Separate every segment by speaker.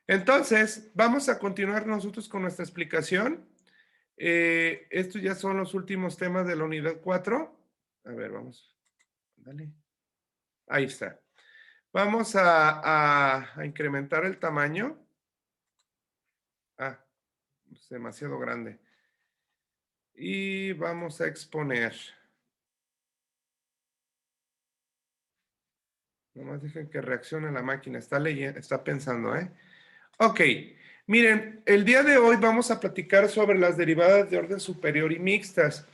Speaker 1: Entonces, vamos a continuar nosotros con nuestra explicación. Estos ya son los últimos temas de la unidad 4. A ver, vamos. Dale. Ahí está. Vamos a incrementar el tamaño. Ah, es demasiado grande. Y vamos a exponer. Nomás dejen que reaccione la máquina. Está leyendo, está pensando, ¿eh? Ok. Miren, el día de hoy vamos a platicar sobre las derivadas de orden superior y mixtas.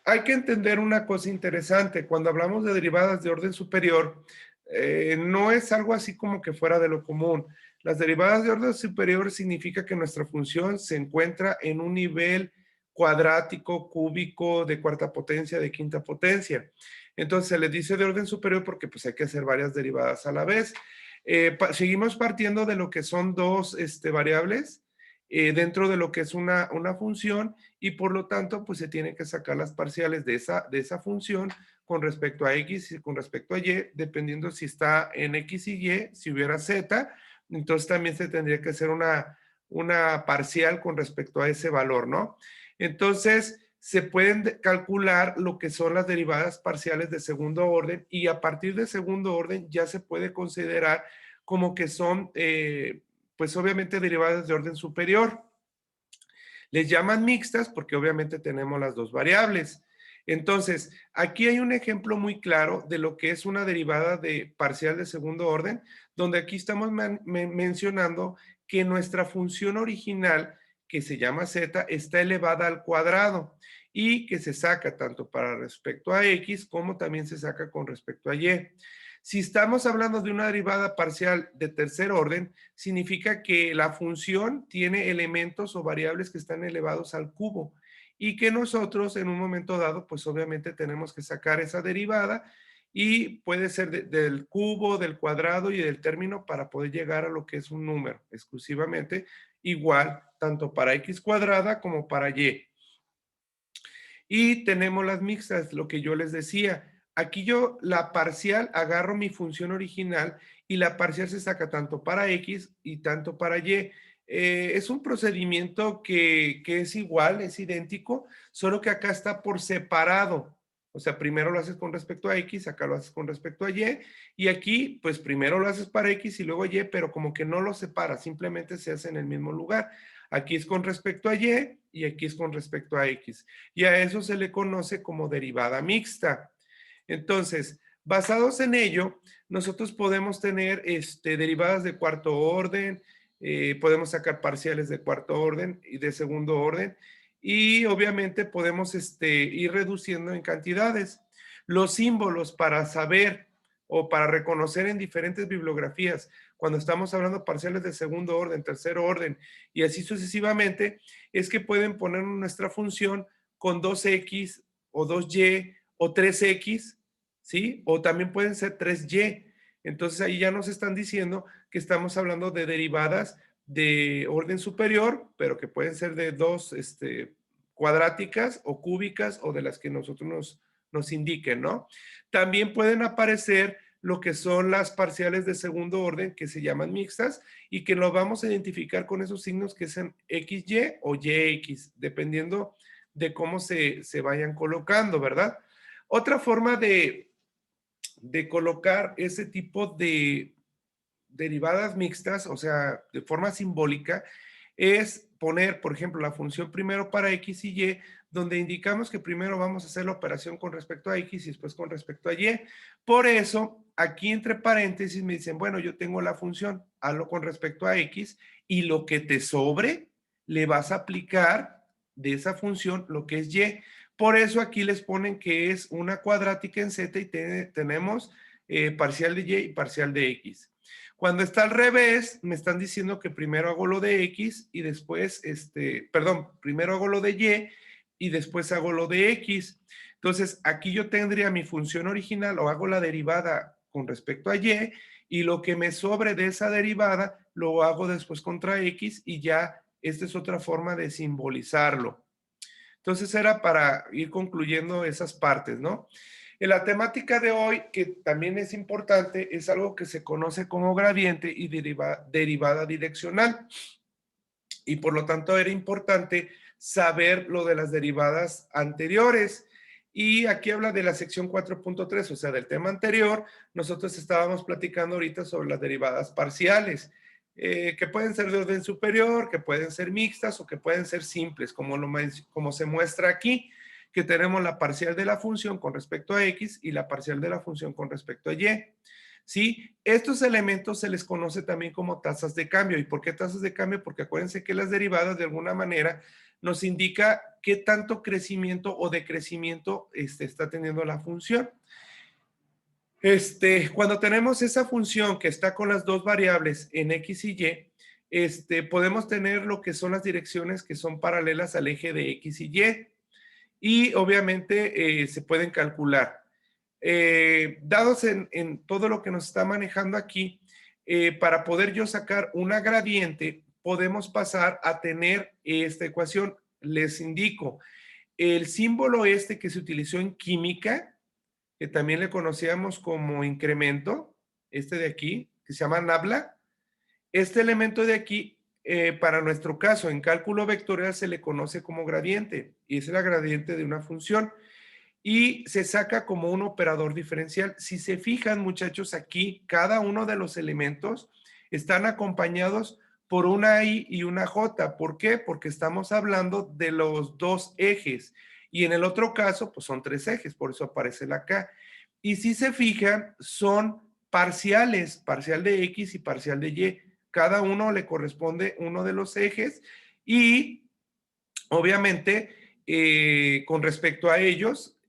Speaker 1: Hay que entender una cosa interesante. Cuando hablamos de derivadas de orden superior, no es algo así como que fuera de lo común. Las derivadas de orden superior significa que nuestra función se encuentra en un nivel cuadrático, cúbico, de cuarta potencia, de quinta potencia. Entonces se le dice de orden superior porque pues hay que hacer varias derivadas a la vez. Seguimos partiendo de lo que son dos variables dentro de lo que es una función y por lo tanto pues se tienen que sacar las parciales de esa función con respecto a x y con respecto a y, dependiendo si está en x y y, si hubiera z, entonces también se tendría que hacer una parcial con respecto a ese valor, ¿no? Entonces, se pueden calcular lo que son las derivadas parciales de segundo orden y a partir de segundo orden ya se puede considerar como que son, pues obviamente derivadas de orden superior. Les llaman mixtas porque obviamente tenemos las dos variables. Entonces, aquí hay un ejemplo muy claro de lo que es una derivada de parcial de segundo orden, donde aquí estamos mencionando que nuestra función original, que se llama z, está elevada al cuadrado y que se saca tanto para respecto a x como también se saca con respecto a y. Si estamos hablando de una derivada parcial de tercer orden, significa que la función tiene elementos o variables que están elevados al cubo y que nosotros en un momento dado, pues obviamente tenemos que sacar esa derivada y puede ser del cubo, del cuadrado y del término para poder llegar a lo que es un número exclusivamente igual tanto para x cuadrada como para y. Y tenemos las mixtas, lo que yo les decía. Aquí yo la parcial agarro mi función original y la parcial se saca tanto para X y tanto para Y. Es un procedimiento que es igual, es idéntico, solo que acá está por separado. O sea, primero lo haces con respecto a X, acá lo haces con respecto a y aquí, pues primero lo haces para X y luego Y, pero como que no lo separa, simplemente se hace en el mismo lugar. Aquí es con respecto a y aquí es con respecto a X y a eso se le conoce como derivada mixta. Entonces, basados en ello, nosotros podemos tener derivadas de cuarto orden, podemos sacar parciales de cuarto orden y de segundo orden, y obviamente podemos ir reduciendo en cantidades. Los símbolos para saber o para reconocer en diferentes bibliografías, cuando estamos hablando de parciales de segundo orden, tercer orden y así sucesivamente, es que pueden poner nuestra función con 2x o 2y o 3x, ¿sí? O también pueden ser 3y. Entonces ahí ya nos están diciendo que estamos hablando de derivadas de orden superior, pero que pueden ser de dos cuadráticas o cúbicas o de las que nosotros nos indiquen, ¿no? También pueden aparecer lo que son las parciales de segundo orden que se llaman mixtas y que lo vamos a identificar con esos signos que son XY o YX, dependiendo de cómo se vayan colocando, ¿verdad? Otra forma de colocar ese tipo de derivadas mixtas, o sea, de forma simbólica, es poner, por ejemplo, la función primero para X y Y, donde indicamos que primero vamos a hacer la operación con respecto a X y después con respecto a Y. Por eso, aquí entre paréntesis me dicen, bueno, yo tengo la función, hazlo con respecto a X y lo que te sobre, le vas a aplicar de esa función lo que es Y. Por eso aquí les ponen que es una cuadrática en Z y tenemos parcial de Y y parcial de X. Cuando está al revés, me están diciendo que primero hago lo de X y después, perdón, primero hago lo de Y y después hago lo de X. Entonces, aquí yo tendría mi función original o hago la derivada con respecto a y lo que me sobre de esa derivada lo hago después contra X y ya esta es otra forma de simbolizarlo. Entonces era para ir concluyendo esas partes, ¿no? En la temática de hoy, que también es importante, es algo que se conoce como gradiente y derivada direccional. Y por lo tanto era importante saber lo de las derivadas anteriores. Y aquí habla de la sección 4.3, o sea, del tema anterior. Nosotros estábamos platicando ahorita sobre las derivadas parciales, que pueden ser de orden superior, que pueden ser mixtas o que pueden ser simples, como se muestra aquí, que tenemos la parcial de la función con respecto a x y la parcial de la función con respecto a y. ¿Sí? Estos elementos se les conoce también como tasas de cambio. ¿Y por qué tasas de cambio? Porque acuérdense que las derivadas de alguna manera nos indica qué tanto crecimiento o decrecimiento está teniendo la función. Cuando tenemos esa función que está con las dos variables en x y y, podemos tener lo que son las direcciones que son paralelas al eje de x y y. Y obviamente se pueden calcular. Dados en todo lo que nos está manejando aquí, para poder yo sacar una gradiente, podemos pasar a tener esta ecuación. Les indico, el símbolo que se utilizó en química, que también le conocíamos como incremento, de aquí, que se llama nabla, este elemento de aquí, para nuestro caso, en cálculo vectorial se le conoce como gradiente, y es la gradiente de una función y se saca como un operador diferencial. Si se fijan, muchachos, aquí cada uno de los elementos están acompañados por una I y una J. ¿Por qué? Porque estamos hablando de los dos ejes. Y en el otro caso, pues son tres ejes, por eso aparece la K. Y si se fijan, son parciales, parcial de X y parcial de Y. Cada uno le corresponde uno de los ejes y obviamente con respecto a ellos,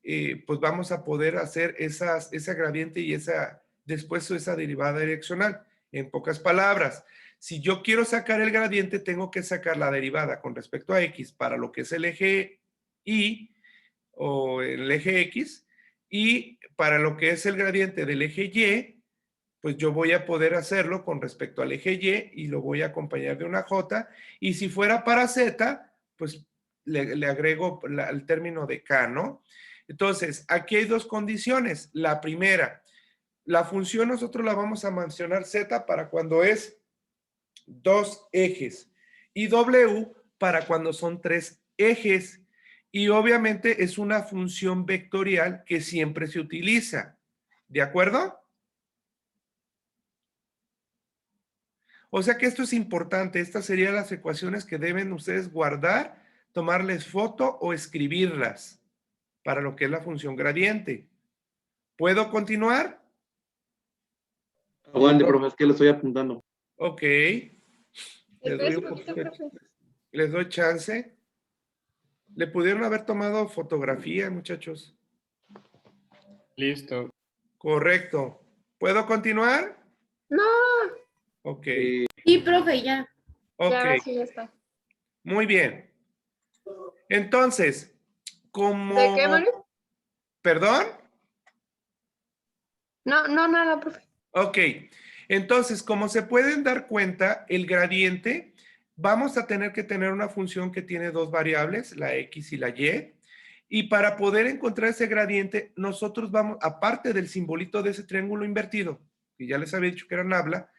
Speaker 1: pues vamos a poder hacer esa gradiente y después esa derivada direccional. En pocas palabras, si yo quiero sacar el gradiente, tengo que sacar la derivada con respecto a x para lo que es el eje y o el eje x, y para lo que es el gradiente del eje y, pues yo voy a poder hacerlo con respecto al eje y lo voy a acompañar de una j, y si fuera para z, pues le agrego el término de k, ¿no? Entonces, aquí hay dos condiciones. La primera, la función nosotros la vamos a mencionar z para cuando es dos ejes y w para cuando son tres ejes. Y obviamente es una función vectorial que siempre se utiliza. ¿De acuerdo? O sea que esto es importante. Estas serían las ecuaciones que deben ustedes guardar, tomarles foto o escribirlas para lo que es la función gradiente. ¿Puedo continuar?
Speaker 2: Aguante, profe, es que lo estoy apuntando.
Speaker 1: Ok. Les doy chance. ¿Le pudieron haber tomado fotografía, muchachos?
Speaker 3: Listo.
Speaker 1: Correcto. ¿Puedo continuar?
Speaker 4: No.
Speaker 1: Ok.
Speaker 4: Sí, profe, ya.
Speaker 1: Ok.
Speaker 4: Ya, sí, ya está.
Speaker 1: Muy bien. Entonces, como...
Speaker 4: ¿De qué, Mario?
Speaker 1: ¿Perdón?
Speaker 4: No, nada, profe.
Speaker 1: Ok. Entonces, como se pueden dar cuenta, el gradiente, vamos a tener que tener una función que tiene dos variables, la x y la y. Y para poder encontrar ese gradiente, nosotros vamos, aparte del simbolito de ese triángulo invertido, que ya les había dicho que era nabla,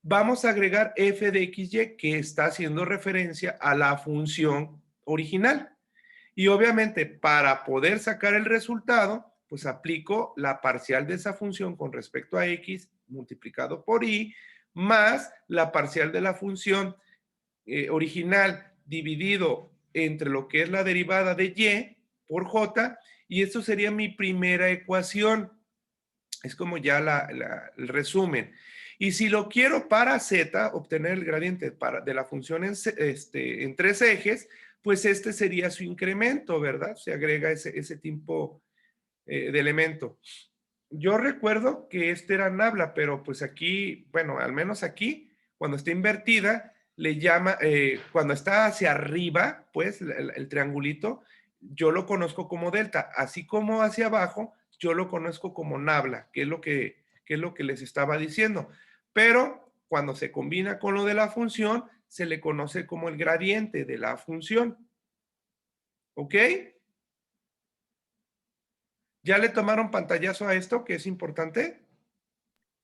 Speaker 1: vamos a agregar f de xy, que está haciendo referencia a la función original. Y obviamente, para poder sacar el resultado, pues aplico la parcial de esa función con respecto a x multiplicado por y, más la parcial de la función original dividido entre lo que es la derivada de y por j, y esto sería mi primera ecuación. Es como ya el resumen. Y si lo quiero para z, obtener el gradiente de la función en tres ejes, pues este sería su incremento, ¿verdad? Se agrega ese tipo de elemento. Yo recuerdo que este era nabla, pero pues aquí, bueno, al menos aquí, cuando está invertida, le llama, cuando está hacia arriba, pues el triangulito, yo lo conozco como delta, así como hacia abajo, yo lo conozco como nabla, que es lo que les estaba diciendo. Pero cuando se combina con lo de la función, se le conoce como el gradiente de la función. ¿Ok? ¿Ya le tomaron pantallazo a esto, que es importante?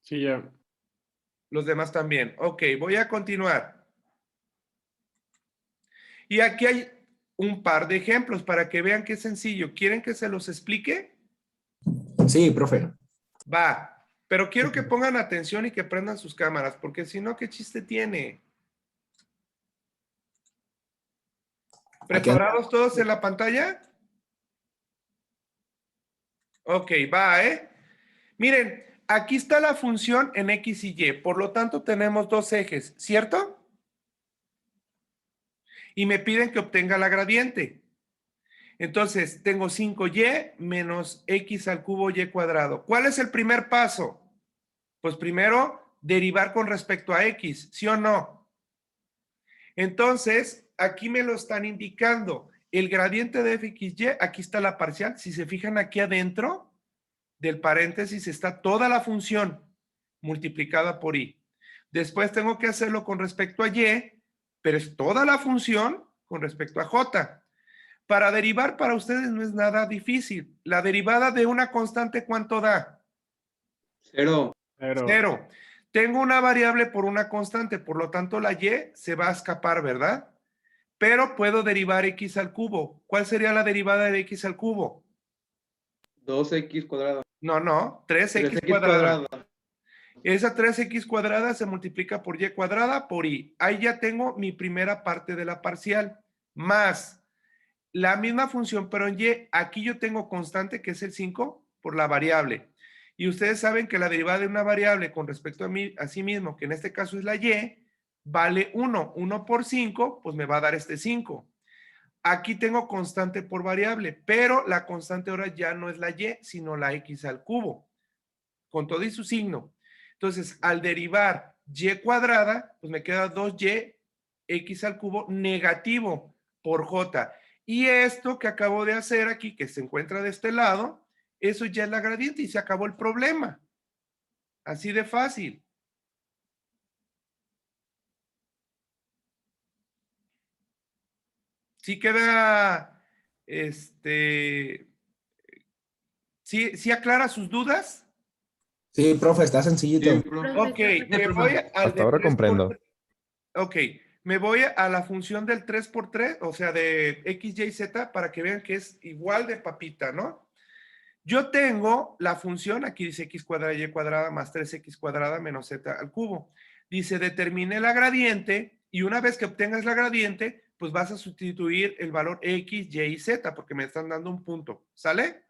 Speaker 2: Sí, ya.
Speaker 1: Los demás también. Ok, voy a continuar. Y aquí hay un par de ejemplos para que vean qué sencillo. ¿Quieren que se los explique?
Speaker 3: Sí, profe.
Speaker 1: Va, pero quiero que pongan atención y que prendan sus cámaras, porque si no, ¿qué chiste tiene? ¿Preparados todos en la pantalla? Ok, va, ¿eh? Miren, aquí está la función en X y Y, por lo tanto tenemos dos ejes, ¿cierto? Y me piden que obtenga la gradiente. Entonces, tengo 5y menos x al cubo y cuadrado. ¿Cuál es el primer paso? Pues primero, derivar con respecto a x, ¿sí o no? Entonces, aquí me lo están indicando. El gradiente de fxy, aquí está la parcial. Si se fijan aquí adentro del paréntesis está toda la función multiplicada por y. Después tengo que hacerlo con respecto a y, pero es toda la función con respecto a j. Para derivar para ustedes no es nada difícil. La derivada de una constante, ¿cuánto da?
Speaker 5: 0.
Speaker 2: Pero,
Speaker 1: 0. Tengo una variable por una constante, por lo tanto la y se va a escapar, ¿verdad? Pero puedo derivar x al cubo. ¿Cuál sería la derivada de x al cubo?
Speaker 5: 2x cuadrado.
Speaker 1: No, 3x
Speaker 5: 3x
Speaker 1: cuadrada.
Speaker 5: cuadrado.
Speaker 1: Esa 3x cuadrada se multiplica por y cuadrada por y. Ahí ya tengo mi primera parte de la parcial. Más la misma función, pero en y, aquí yo tengo constante, que es el 5, por la variable. Y ustedes saben que la derivada de una variable con respecto a sí mismo, que en este caso es la y, vale 1. 1 por 5, pues me va a dar este 5. Aquí tengo constante por variable, pero la constante ahora ya no es la y, sino la x al cubo, con todo y su signo. Entonces, al derivar y cuadrada, pues me queda 2y x al cubo negativo por j. Y esto que acabo de hacer aquí, que se encuentra de este lado, eso ya es la gradiente y se acabó el problema. Así de fácil. Sí queda, ¿sí aclara sus dudas?
Speaker 3: Sí, profe, está sencillito.
Speaker 5: Sí, profe.
Speaker 1: Ok, me voy al
Speaker 6: Hasta
Speaker 1: de
Speaker 6: ahora
Speaker 1: 3 por
Speaker 6: comprendo.
Speaker 1: 3. Ok, me voy a la función del 3 por 3, o sea, de x, y, z, para que vean que es igual de papita, ¿no? Yo tengo la función, aquí dice x cuadrada y cuadrada más 3x cuadrada menos z al cubo. Dice, determine la gradiente y una vez que obtengas la gradiente, pues vas a sustituir el valor x, y y z porque me están dando un punto, ¿sale?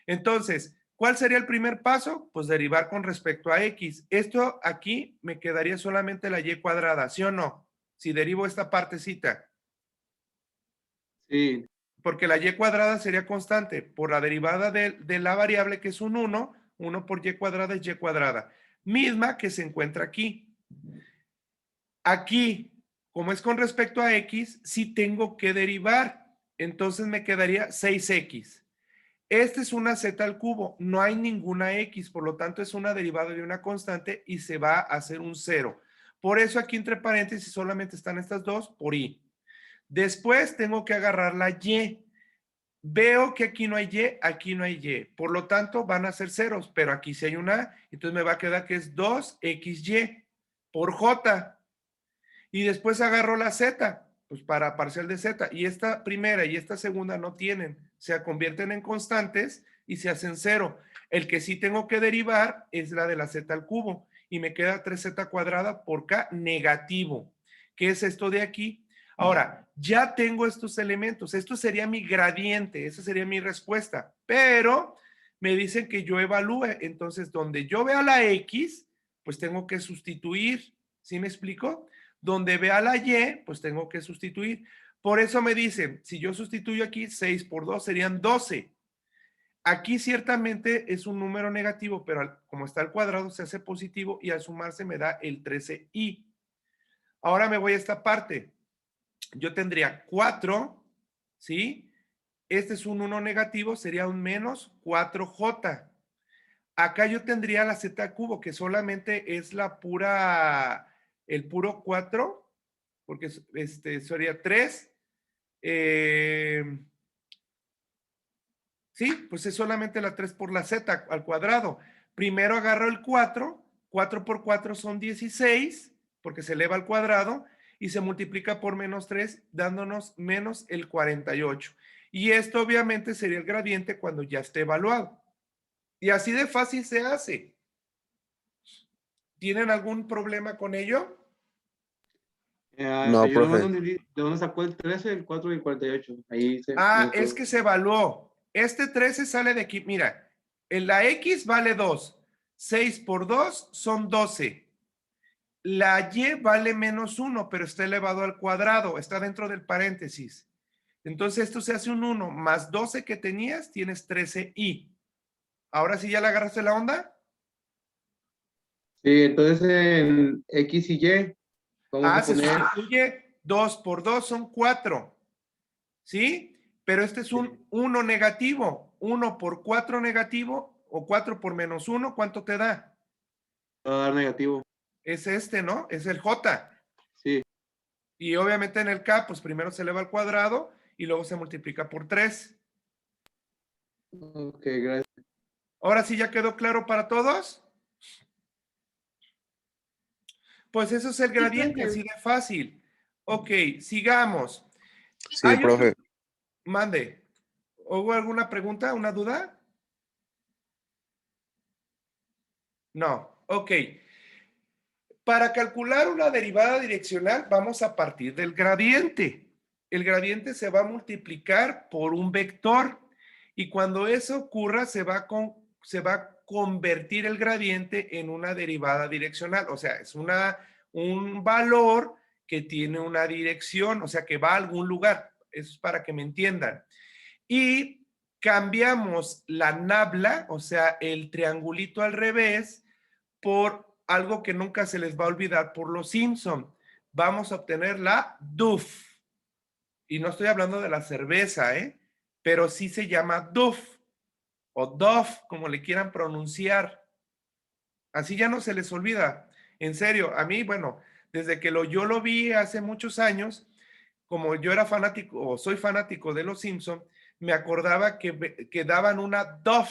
Speaker 1: Entonces, ¿cuál sería el primer paso? Pues derivar con respecto a x. Esto aquí me quedaría solamente la y cuadrada, ¿sí o no? Si derivo esta partecita.
Speaker 5: Sí.
Speaker 1: Porque la y cuadrada sería constante por la derivada de la variable que es un 1, 1 por y cuadrada es y cuadrada, misma que se encuentra aquí. Aquí, como es con respecto a x, sí tengo que derivar, entonces me quedaría 6x. Esta es una z al cubo, no hay ninguna x, por lo tanto es una derivada de una constante y se va a hacer un 0. Por eso aquí entre paréntesis solamente están estas dos por y. Después tengo que agarrar la y. Veo que aquí no hay y, aquí no hay y. Por lo tanto, van a ser ceros, pero aquí sí hay una A. Entonces me va a quedar que es 2xy por j. Y después agarro la z, pues para parcial de z. Y esta primera y esta segunda no tienen. Se convierten en constantes y se hacen cero. El que sí tengo que derivar es la de la z al cubo. Y me queda 3z cuadrada por k negativo. ¿Qué es esto de aquí? Ahora, ya tengo estos elementos. Esto sería mi gradiente. Esa sería mi respuesta. Pero me dicen que yo evalúe. Entonces, donde yo vea la x, pues tengo que sustituir. ¿Sí me explico? Donde vea la y, pues tengo que sustituir. Por eso me dicen, si yo sustituyo aquí 6 por 2 serían 12. Aquí ciertamente es un número negativo, pero como está al cuadrado se hace positivo y al sumarse me da el 13i. Ahora me voy a esta parte. Yo tendría 4, ¿sí? Este es un 1 negativo, sería un menos 4j. Acá yo tendría la z al cubo, que solamente es el puro 4, porque sería 3. ¿sí? Pues es solamente la 3 por la z al cuadrado. Primero agarro el 4, 4 por 4 son 16, porque se eleva al cuadrado, y se multiplica por menos 3, dándonos menos el 48. Y esto obviamente sería el gradiente cuando ya esté evaluado. Y así de fácil se hace. ¿Tienen algún problema con ello?
Speaker 6: No,
Speaker 5: Yo nomás
Speaker 6: profe.
Speaker 5: no entendí de dónde sacó el 13, el 4 y el 48. Ahí se.
Speaker 1: Ah, es que se evaluó. Este 13 sale de aquí. Mira, en la X vale 2. 6 por 2 son 12. La Y vale menos 1, pero está elevado al cuadrado. Está dentro del paréntesis. Entonces esto se hace un 1 más 12 que tenías, tienes 13Y. Ahora sí ya le agarraste la onda.
Speaker 5: Sí, entonces en X y Y vamos a
Speaker 1: Se
Speaker 5: poner.
Speaker 1: sustituye 2 por 2 son 4. ¿Sí? Pero este es un 1 negativo. 1 por 4 negativo o 4 por menos 1, ¿cuánto te da?
Speaker 5: Va a dar negativo.
Speaker 1: Es este, ¿no? Es el J.
Speaker 5: Sí.
Speaker 1: Y obviamente en el K, pues primero se eleva al cuadrado y luego se multiplica por 3.
Speaker 5: Ok, gracias.
Speaker 1: Ahora sí ya quedó claro para todos. Pues eso es el gradiente,
Speaker 4: profe.
Speaker 1: así de fácil. Ok, sigamos.
Speaker 6: Sí,
Speaker 1: Hay
Speaker 6: profe.
Speaker 1: otro- Mande. ¿Hubo alguna pregunta, una duda? No. Ok. Para calcular una derivada direccional vamos a partir del gradiente. El gradiente se va a multiplicar por un vector y cuando eso ocurra se va a convertir el gradiente en una derivada direccional. O sea, es un valor que tiene una dirección, o sea, que va a algún lugar. Eso es para que me entiendan. Y cambiamos la nabla, o sea, el triangulito al revés, por algo que nunca se les va a olvidar por los Simpson. Vamos a obtener la DUF. Y no estoy hablando de la cerveza, pero sí se llama DUF o DUF, como le quieran pronunciar. Así ya no se les olvida. En serio, a mí, bueno, desde que yo lo vi hace muchos años, como yo era fanático o soy fanático de los Simpson, me acordaba que daban una DUF,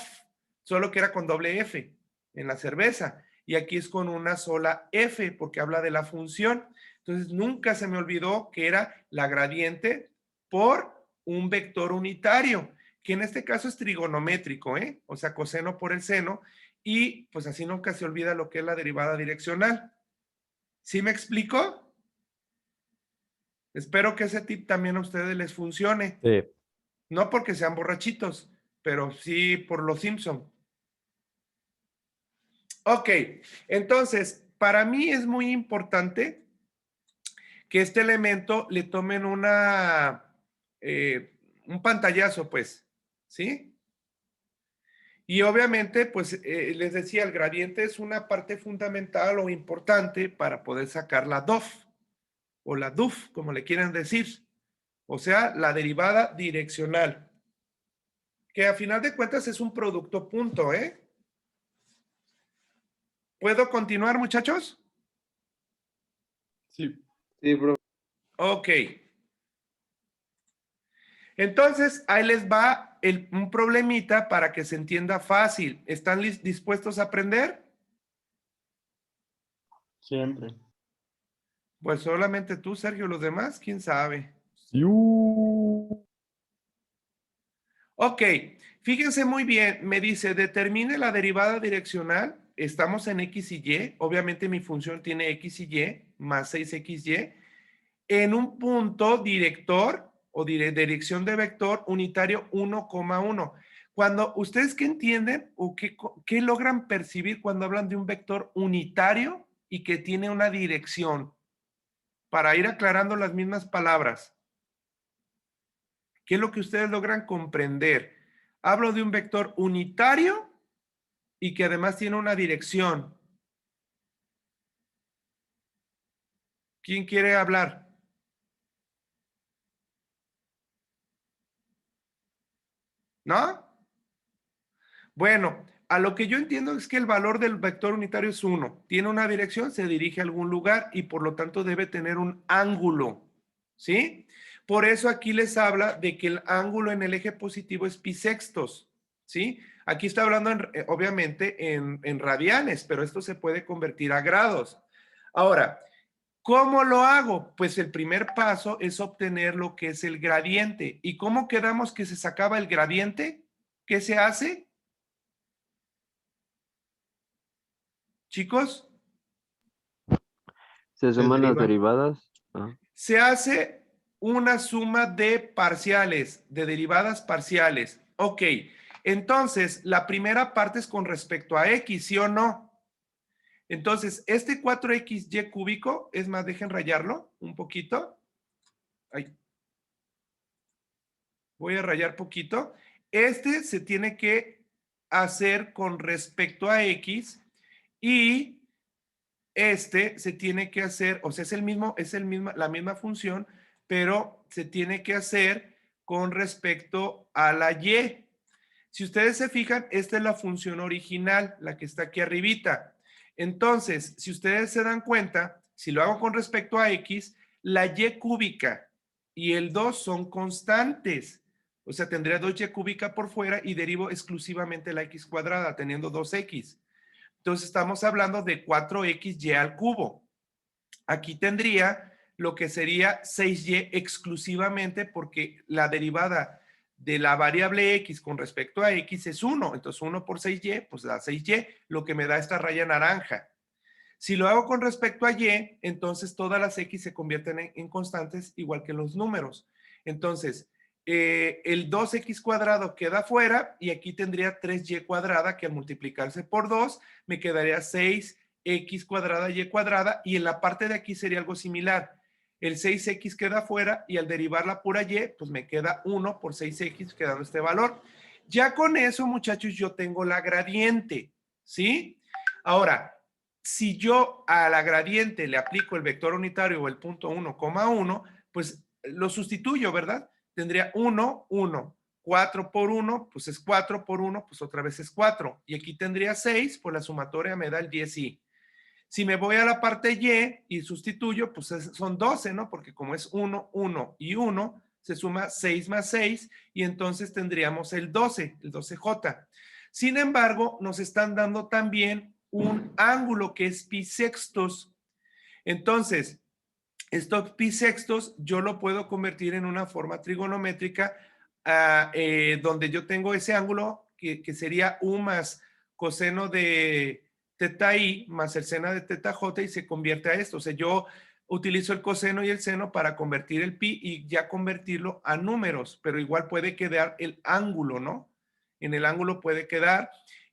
Speaker 1: solo que era con doble F en la cerveza. Y aquí es con una sola F porque habla de la función. Entonces nunca se me olvidó que era la gradiente por un vector unitario, que en este caso es trigonométrico, o sea, coseno por el seno, y pues así nunca se olvida lo que es la derivada direccional. ¿Sí me explico? Espero que ese tip también a ustedes les funcione.
Speaker 2: Sí.
Speaker 1: No porque sean borrachitos, pero sí por los Simpson. Ok, entonces, para mí es muy importante que este elemento le tomen un pantallazo, pues, ¿sí? Y obviamente, pues, les decía, el gradiente es una parte fundamental o importante para poder sacar la DOF o la DUF, como le quieran decir. O sea, la derivada direccional. Que a final de cuentas es un producto punto, ¿Puedo continuar, muchachos?
Speaker 2: Sí.
Speaker 5: Sí, bro.
Speaker 1: Ok. Entonces, ahí les va un problemita para que se entienda fácil. ¿Están dispuestos a aprender?
Speaker 2: Siempre.
Speaker 1: Pues solamente tú, Sergio, los demás, quién sabe.
Speaker 2: Sí.
Speaker 1: Ok, fíjense muy bien, me dice, determine la derivada direccional, estamos en X y Y, obviamente mi función tiene X y Y, más 6XY, en un punto director o dirección de vector unitario 1,1. Cuando, ¿ustedes qué entienden o qué logran percibir cuando hablan de un vector unitario y que tiene una dirección? Para ir aclarando las mismas palabras. ¿Qué es lo que ustedes logran comprender? Hablo de un vector unitario y que además tiene una dirección. ¿Quién quiere hablar? ¿No? Bueno, a lo que yo entiendo es que el valor del vector unitario es 1. Tiene una dirección, se dirige a algún lugar y por lo tanto debe tener un ángulo. ¿Sí? Por eso aquí les habla de que el ángulo en el eje positivo es pi sextos. ¿sí? Aquí está hablando, obviamente, en radianes, pero esto se puede convertir a grados. Ahora, ¿cómo lo hago? Pues el primer paso es obtener lo que es el gradiente. ¿Y cómo quedamos que se sacaba el gradiente? ¿Qué se hace? Chicos,
Speaker 2: Se suman las
Speaker 5: derivan.
Speaker 2: derivadas. Ah,
Speaker 1: se hace una suma de parciales, de derivadas parciales. Ok, entonces la primera parte es con respecto a x, ¿sí o no? Entonces, este 4xy cúbico, es más, dejen rayarlo un poquito. Ay. Voy a rayar poquito. Este se tiene que hacer con respecto a x y este se tiene que hacer, o sea, la misma función, pero se tiene que hacer con respecto a la y. Si ustedes se fijan, esta es la función original, la que está aquí arribita. Entonces, si ustedes se dan cuenta, si lo hago con respecto a x, la y cúbica y el 2 son constantes. O sea, tendría 2y cúbica por fuera y derivo exclusivamente la x cuadrada, teniendo 2x. Entonces, estamos hablando de 4xy al cubo. Aquí tendría lo que sería 6y exclusivamente porque la derivada de la variable x con respecto a x es 1. Entonces 1 por 6y, pues da 6y, lo que me da esta raya naranja. Si lo hago con respecto a y, entonces todas las x se convierten en constantes igual que los números. Entonces, el 2x cuadrado queda fuera y aquí tendría 3y cuadrada que al multiplicarse por 2 me quedaría 6x cuadrada y cuadrada y en la parte de aquí sería algo similar. El 6x queda fuera y al derivar la pura y, pues me queda 1 por 6x quedando este valor. Ya con eso, muchachos, yo tengo la gradiente, ¿sí? Ahora, si yo a la gradiente le aplico el vector unitario o el punto 1,1, pues lo sustituyo, ¿verdad? Tendría 1, 1. 4 por 1, pues es 4 por 1, pues otra vez es 4. Y aquí tendría 6, pues la sumatoria me da el 10i. Si me voy a la parte y sustituyo, pues son 12, ¿no? Porque como es 1, 1 y 1, se suma 6 más 6 y entonces tendríamos el 12, el 12J. Sin embargo, nos están dando también un ángulo que es pi sextos. Entonces, estos pi sextos yo lo puedo convertir en una forma trigonométrica donde yo tengo ese ángulo que sería u más coseno de teta i más el seno de teta j y se convierte a esto. O sea, yo utilizo el coseno y el seno para convertir el pi y ya convertirlo a números, pero igual puede quedar el ángulo, ¿no? En el ángulo puede quedar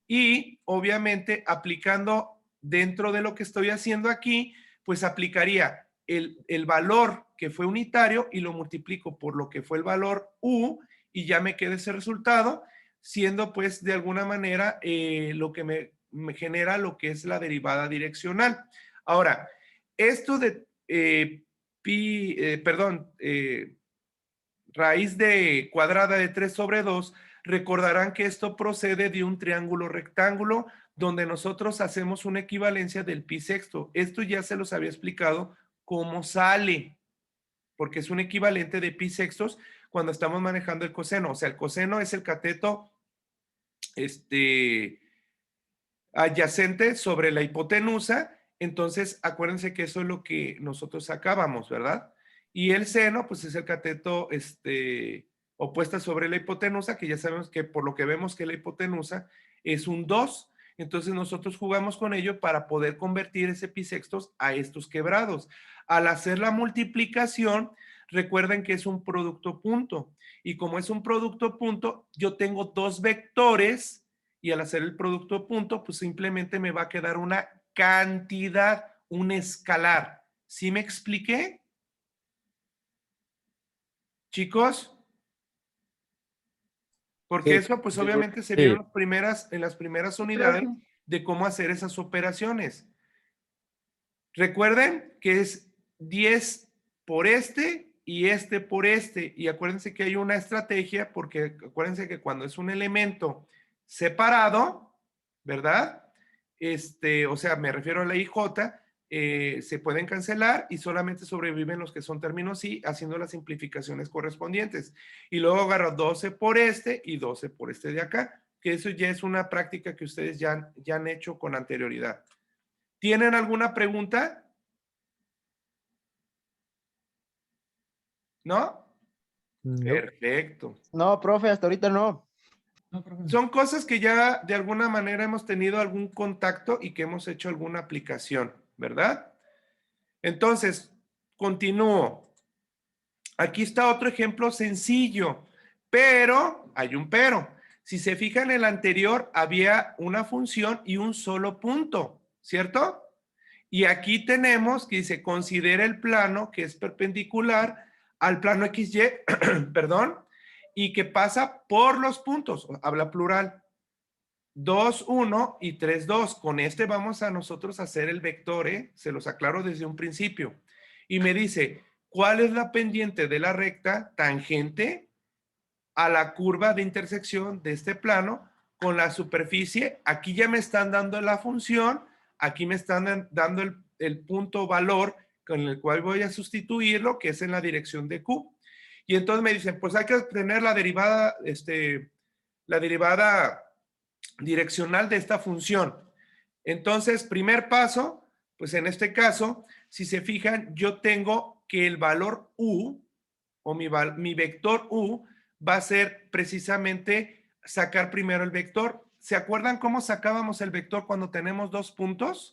Speaker 1: y obviamente aplicando dentro de lo que estoy haciendo aquí, pues aplicaría el valor que fue unitario y lo multiplico por lo que fue el valor u y ya me queda ese resultado, siendo pues de alguna manera lo que me genera lo que es la derivada direccional. Ahora, esto de raíz de cuadrada de 3 sobre 2, recordarán que esto procede de un triángulo rectángulo donde nosotros hacemos una equivalencia del pi sexto. Esto ya se los había explicado cómo sale, porque es un equivalente de pi sextos cuando estamos manejando el coseno. O sea, el coseno es el cateto adyacente sobre la hipotenusa. Entonces, acuérdense que eso es lo que nosotros sacábamos, ¿verdad? Y el seno, pues es el cateto opuesta sobre la hipotenusa, que ya sabemos que por lo que vemos que la hipotenusa es un 2. Entonces nosotros jugamos con ello para poder convertir ese pi sextos a estos quebrados. Al hacer la multiplicación, recuerden que es un producto punto. Y como es un producto punto, yo tengo dos vectores y al hacer el producto punto, pues simplemente me va a quedar una cantidad, un escalar. ¿Sí me expliqué? Chicos, porque
Speaker 3: Sí.
Speaker 1: eso pues
Speaker 2: sí,
Speaker 1: obviamente se vio
Speaker 2: sí.
Speaker 1: en las primeras
Speaker 4: Sí,
Speaker 1: unidades
Speaker 4: profe.
Speaker 1: de cómo hacer esas operaciones. Recuerden que es 10 por este y este por este. Y acuérdense que hay una estrategia porque acuérdense que cuando es un elemento separado, ¿verdad? O sea, me refiero a la IJ, se pueden cancelar y solamente sobreviven los que son términos y haciendo las simplificaciones correspondientes. Y luego agarro 12 por este y 12 por este de acá, ¿ok? que eso ya es una práctica que ustedes ya han hecho con anterioridad. ¿Tienen alguna pregunta? ¿No? Perfecto.
Speaker 6: No, profe, hasta ahorita no.
Speaker 1: Son cosas que ya de alguna manera hemos tenido algún contacto y que hemos hecho alguna aplicación, ¿verdad? Entonces, continúo. Aquí está otro ejemplo sencillo, pero hay un pero. Si se fijan en el anterior, había una función y un solo punto, ¿cierto? Y aquí tenemos que dice, considera el plano que es perpendicular al plano XY, perdón, y que pasa por los puntos, habla plural. 2, 1 y 3, 2. Con este vamos a nosotros a hacer el vector, se los aclaro desde un principio. Y me dice, ¿cuál es la pendiente de la recta tangente a la curva de intersección de este plano con la superficie? Aquí ya me están dando la función, aquí me están dando el punto valor con el cual voy a sustituirlo, que es en la dirección de Q. Y entonces me dicen, pues hay que obtener la derivada direccional de esta función. Entonces, primer paso, pues en este caso, si se fijan, yo tengo que el valor U, o mi vector U, va a ser precisamente sacar primero el vector. ¿Se acuerdan cómo sacábamos el vector cuando tenemos dos puntos?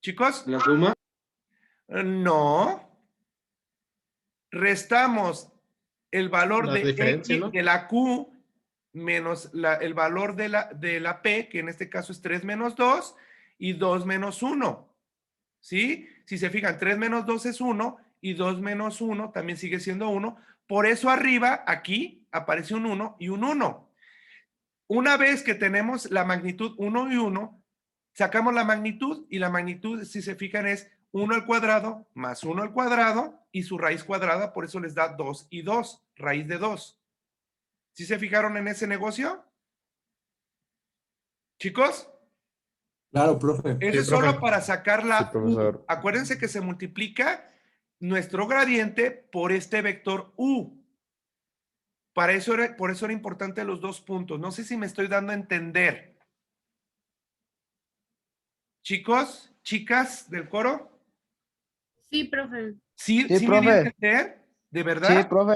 Speaker 1: ¿Chicos?
Speaker 5: La suma.
Speaker 1: No. Restamos el valor
Speaker 2: La
Speaker 1: de
Speaker 2: diferencia,
Speaker 1: X,
Speaker 2: ¿no?
Speaker 1: de la Q menos el valor de la P, que en este caso es 3 menos 2, y 2 menos 1. ¿Sí? Si se fijan, 3 menos 2 es 1 y 2 menos 1 también sigue siendo 1. Por eso arriba, aquí, aparece un 1 y un 1. Una vez que tenemos la magnitud 1 y 1, sacamos la magnitud y la magnitud, si se fijan, es 1 al cuadrado más 1 al cuadrado y su raíz cuadrada, por eso les da 2 y 2, raíz de 2. ¿Sí se fijaron en ese negocio? ¿Chicos?
Speaker 3: Claro, profe.
Speaker 1: Eso
Speaker 2: Sí,
Speaker 1: es solo
Speaker 2: profe.
Speaker 1: para sacar
Speaker 2: Sí,
Speaker 1: la U.
Speaker 2: profesor.
Speaker 1: Acuérdense que se multiplica nuestro gradiente por este vector U. Por eso era importante los dos puntos. No sé si me estoy dando a entender. Chicos, chicas del coro,
Speaker 4: Sí, profe.
Speaker 1: ¿sí,
Speaker 6: Sí,
Speaker 1: sí me di a
Speaker 6: profe.
Speaker 1: entender? ¿De
Speaker 6: Sí,
Speaker 1: verdad?
Speaker 6: profe.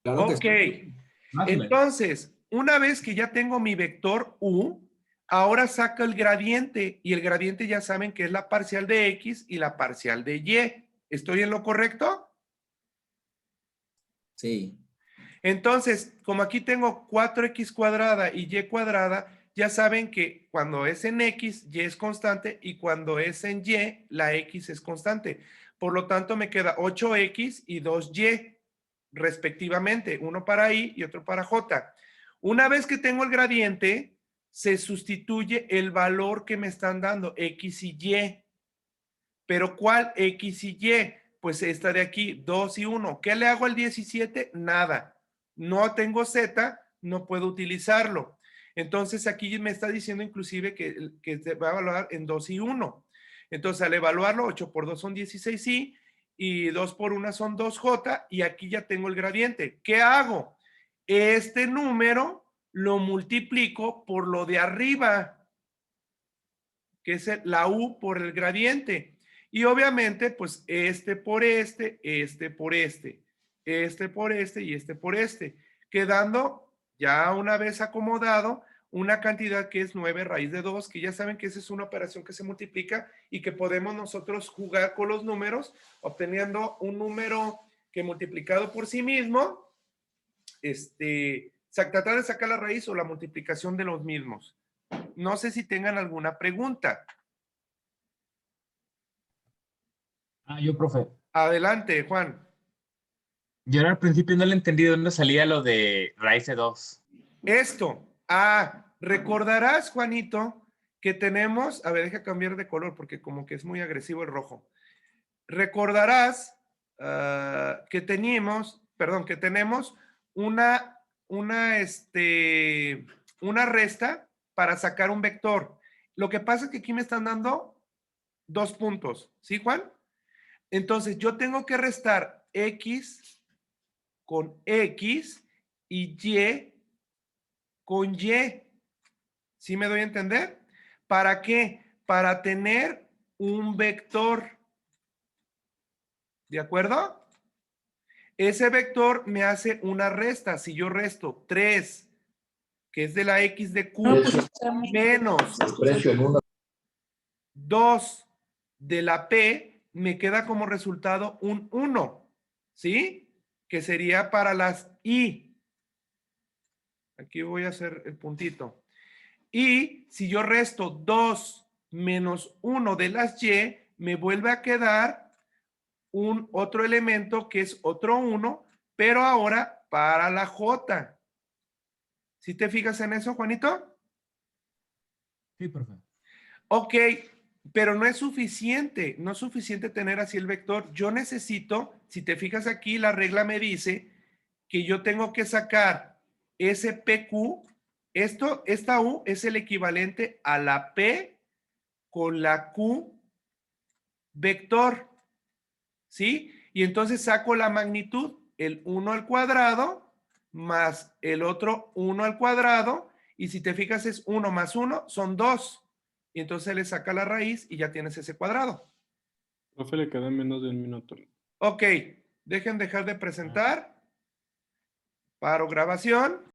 Speaker 3: Claro que
Speaker 1: Ok.
Speaker 3: sí. Más o menos.
Speaker 1: Entonces, una vez que ya tengo mi vector U, ahora saco el gradiente y el gradiente ya saben que es la parcial de X y la parcial de Y. ¿Estoy en lo correcto?
Speaker 3: Sí.
Speaker 1: Entonces, como aquí tengo 4x cuadrada y y cuadrada, ya saben que cuando es en x, y es constante y cuando es en y, la x es constante. Por lo tanto, me queda 8x y 2y respectivamente, uno para y y otro para j. Una vez que tengo el gradiente, se sustituye el valor que me están dando, x y y. ¿Pero cuál x y y? Pues esta de aquí, 2 y 1. ¿Qué le hago al 17? Nada. No tengo z, no puedo utilizarlo. Entonces aquí me está diciendo inclusive que se va a evaluar en 2 y 1. Entonces al evaluarlo, 8 por 2 son 16i y 2 por 1 son 2j y aquí ya tengo el gradiente. ¿Qué hago? Este número lo multiplico por lo de arriba, que es la u por el gradiente. Y obviamente, pues este por este, este por este, este por este y este por este, quedando ya una vez acomodado una cantidad que es 9 raíz de 2, que ya saben que esa es una operación que se multiplica y que podemos nosotros jugar con los números, obteniendo un número que multiplicado por sí mismo, tratar de sacar la raíz o la multiplicación de los mismos. No sé si tengan alguna pregunta.
Speaker 7: Yo, profe.
Speaker 1: Adelante, Juan.
Speaker 7: Yo al principio no le entendí de dónde salía lo de raíz de 2.
Speaker 1: Esto. Recordarás, Juanito, que tenemos, a ver, deja cambiar de color porque como que es muy agresivo el rojo. Recordarás que tenemos una resta para sacar un vector. Lo que pasa es que aquí me están dando 2 puntos, ¿sí, Juan? Entonces yo tengo que restar x con x y Y con Y. ¿Sí me doy a entender? ¿Para qué? Para tener un vector. ¿De acuerdo? Ese vector me hace una resta. Si yo resto 3, que es de la X de Q, menos 2 de la P, me queda como resultado un 1. ¿Sí? Que sería para las Y. Aquí voy a hacer el puntito. Y si yo resto 2 menos 1 de las Y, me vuelve a quedar un otro elemento que es otro 1, pero ahora para la J. ¿Sí te fijas en eso, Juanito?
Speaker 3: Sí, profe.
Speaker 1: Ok, pero no es suficiente, no es suficiente tener así el vector. Yo necesito, si te fijas aquí, la regla me dice que yo tengo que sacar ese PQ. Esta U es el equivalente a la P con la Q vector, ¿sí? Y entonces saco la magnitud, el 1 al cuadrado más el otro 1 al cuadrado, y si te fijas es 1 más 1, son 2. Y entonces le saca la raíz y ya tienes ese cuadrado.
Speaker 2: Profe, le queda menos de un minuto.
Speaker 1: Ok, dejen dejar de presentar. Paro grabación.